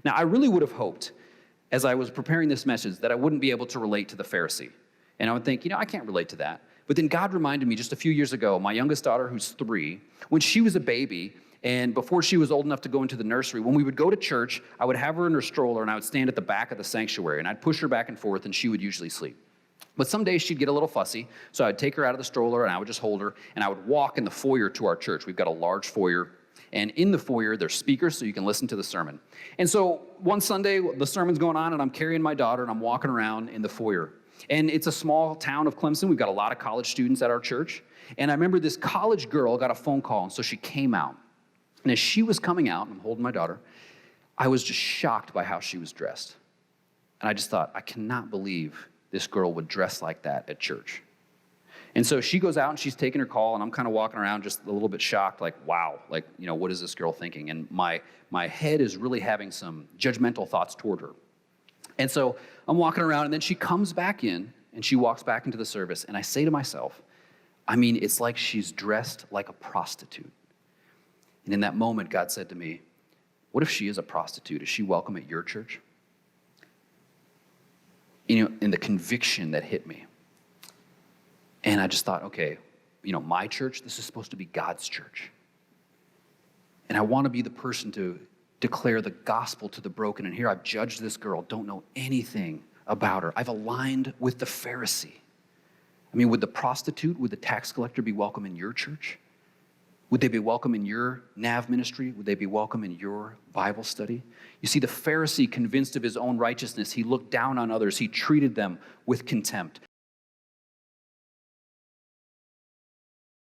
Now, I really would have hoped, as I was preparing this message, that I wouldn't be able to relate to the Pharisee. And I would think, I can't relate to that. But then God reminded me just a few years ago, my youngest daughter, who's 3, when she was a baby, and before she was old enough to go into the nursery, when we would go to church, I would have her in her stroller, and I would stand at the back of the sanctuary, and I'd push her back and forth, and she would usually sleep. But some days she'd get a little fussy, so I'd take her out of the stroller, and I would just hold her, and I would walk in the foyer to our church. We've got a large foyer, and in the foyer, there's speakers so you can listen to the sermon. And so one Sunday, the sermon's going on, and I'm carrying my daughter, and I'm walking around in the foyer. And it's a small town of Clemson. We've got a lot of college students at our church. And I remember this college girl got a phone call, and so she came out. And as she was coming out, and I'm holding my daughter, I was just shocked by how she was dressed. And I just thought, I cannot believe this girl would dress like that at church. And so she goes out and she's taking her call, and I'm kind of walking around just a little bit shocked, like, wow, like, what is this girl thinking? And my head is really having some judgmental thoughts toward her. And so I'm walking around, and then she comes back in, and she walks back into the service, and I say to myself, it's like she's dressed like a prostitute. And in that moment, God said to me, what if she is a prostitute? Is she welcome at your church? In the conviction that hit me. And I just thought, okay, my church, this is supposed to be God's church. And I want to be the person to declare the gospel to the broken. And here I've judged this girl, don't know anything about her. I've aligned with the Pharisee. Would the prostitute, would the tax collector be welcome in your church? Would they be welcome in your Nav ministry? Would they be welcome in your Bible study? You see, the Pharisee, convinced of his own righteousness, he looked down on others. He treated them with contempt.